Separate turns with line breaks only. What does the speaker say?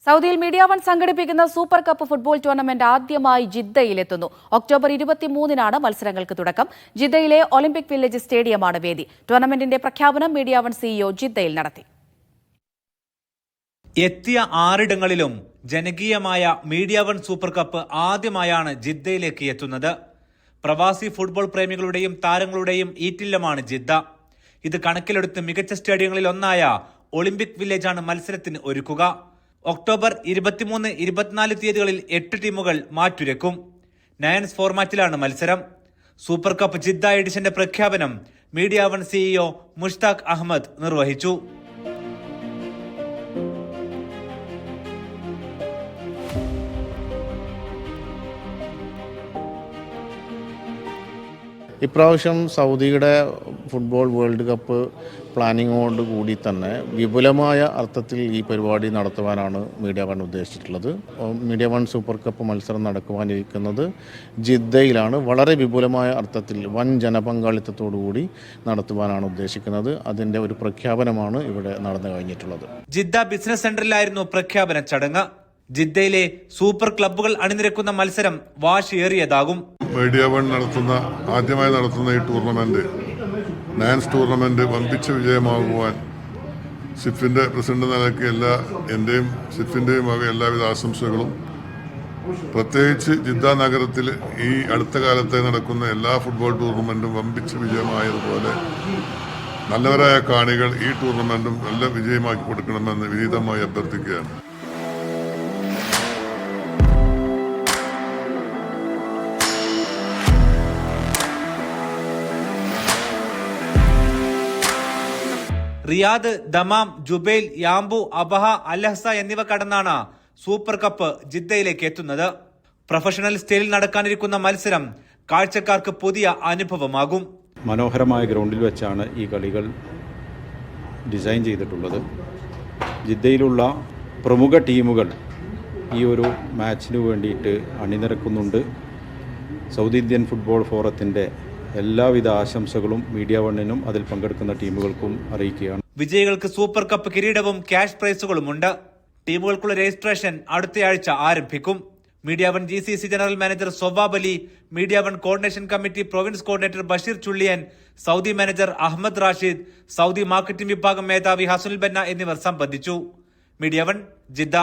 സൗദിയിൽ media one സംഘടിപ്പിക്കുന്ന super cup football tournament ആദ്യമായി ജിദ്ദയിലെത്തുന്നു. ഒക്ടോബർ 23-നാണ് മത്സരങ്ങൾക്ക് തുടക്കം. ജിദ്ദയിലെ ഒളിമ്പിക് വില്ലേജ് സ്റ്റേഡിയമാണ് വേദി. ടൂർണമെന്റിന്റെ പ്രഖ്യാപനം മീഡിയ വൺ സിഇഒ ജിദ്ദയിൽ നടത്തി.
എത്തിയ 6 ഇടങ്ങളിലും ജനകീയമായ മീഡിയ വൺ സൂപ്പർ കപ്പ് ആദ്യമായാണ് ജിദ്ദയിലേക്ക് എത്തുന്നത്. പ്രവാസി ഫുട്ബോൾ പ്രേമികളുടെയും താരങ്ങളുടെയും ഈറ്റില്ലമാണ് ജിദ്ദ. ഇത് കണക്കിലെടുത്ത് മികച്ച സ്റ്റേഡിയങ്ങളിൽ ഒന്നായ ഒളിമ്പിക് വില്ലേജാണ് മത്സരത്തിന് ഒരുക്കുക. ഒക്ടോബർ 23, 24 തീയതികളിൽ 8 ടീമുകൾ മാറ്റുരക്കും. നയൻസ് ഫോർമാറ്റിലാണ് മത്സരം. സൂപ്പർ കപ്പ് ജിദ്ദ എഡിഷന്റെ പ്രഖ്യാപനം Media One CEO Mushtaq Ahmed നിർവഹിച്ചു.
ഇപ്രാവശ്യം സൗദിയുടെ ഫുട്ബോൾ വേൾഡ് കപ്പ് പ്ലാനിങ്ങോട് കൂടി തന്നെ വിപുലമായ അർത്ഥത്തിൽ ഈ പരിപാടി നടത്തുവാനാണ് മീഡിയ വൺ ഉദ്ദേശിച്ചിട്ടുള്ളത്. മീഡിയ വൺ സൂപ്പർ കപ്പ് മത്സരം നടക്കുവാനിരിക്കുന്നത് ജിദ്ദയിലാണ്. വളരെ വിപുലമായ അർത്ഥത്തിൽ വൻ ജനപങ്കാളിത്തത്തോടു കൂടി നടത്തുവാനാണ് ഉദ്ദേശിക്കുന്നത്. അതിൻ്റെ ഒരു പ്രഖ്യാപനമാണ് ഇവിടെ നടന്നു കഴിഞ്ഞിട്ടുള്ളത്.
ജിദ്ദ ബിസിനസ് സെന്ററിലായിരുന്നു പ്രഖ്യാപന ചടങ്ങ്. ജിദ്ദയിലെ സൂപ്പർ ക്ലബ്ബുകൾ അണിനിരക്കുന്ന മത്സരം വാശിയേറിയതാകും.
മീഡിയ വൺ ആദ്യമായി നടത്തുന്ന ഈ ടൂർണമെന്റ് നയൻസ് ടൂർണമെന്റ് വമ്പിച്ച വിജയമാകുവാൻ സിഫിന്റെ പ്രസിഡന്റ് നിലയ്ക്ക് എന്റെയും സിഫിന്റെയും വക എല്ലാവിധ ആശംസകളും. പ്രത്യേകിച്ച് ജിദ്ദ നഗരത്തിൽ ഈ അടുത്ത കാലത്തെ നടക്കുന്ന എല്ലാ ഫുട്ബോൾ ടൂർണമെന്റും വമ്പിച്ച വിജയമായതുപോലെ നല്ലവരായ കാണികൾ ഈ ടൂർണമെന്റും നല്ല വിജയമാക്കി കൊടുക്കണമെന്ന് വിനീതമായി അഭ്യർത്ഥിക്കുകയാണ്.
Riyadh, Dammam, Jubail, Yanbu, Abha, Al Hasa എന്നിവ കടന്നാണ് സൂപ്പർ കപ്പ് ജിദ്ദയിലേക്ക് എത്തുന്നത്. പ്രൊഫഷണൽ സ്റ്റൈലിൽ നടക്കാനിരിക്കുന്ന മത്സരം കാഴ്ചക്കാർക്ക് പുതിയ അനുഭവമാകും.
മനോഹരമായ ഗ്രൗണ്ടിൽ വെച്ചാണ് ഈ കളികൾ ഡിസൈൻ ചെയ്തിട്ടുള്ളത്. ജിദ്ദയിലുള്ള പ്രമുഖ ടീമുകൾ ഈ ഒരു മാച്ചിന് വേണ്ടിയിട്ട് അണിനിരക്കുന്നുണ്ട്. സൗദി ഇന്ത്യൻ ഫുട്ബോൾ ഫോറത്തിൻ്റെ എല്ലാവിധ ആശംസകളും മീഡിയ വണ്ണിനും അതിൽ പങ്കെടുക്കുന്ന ടീമുകൾക്കും അറിയിക്കുകയാണ്.
വിജയികൾക്ക് സൂപ്പർ കപ്പ് കിരീടവും ക്യാഷ് പ്രൈസുകളുമുണ്ട്. ടീമുകൾക്കുള്ള രജിസ്ട്രേഷൻ അടുത്തയാഴ്ച ആരംഭിക്കും. Media one GCC general manager Sowab Ali, media one coordination committee province coordinator Basheer Chulliyan, Saudi manager Ahmed Rashid, Saudi marketing വിഭാഗം മേധാവി ഹസുൽ ബന്ന എന്നിവർ സംബന്ധിച്ചു. Media one Jeddah.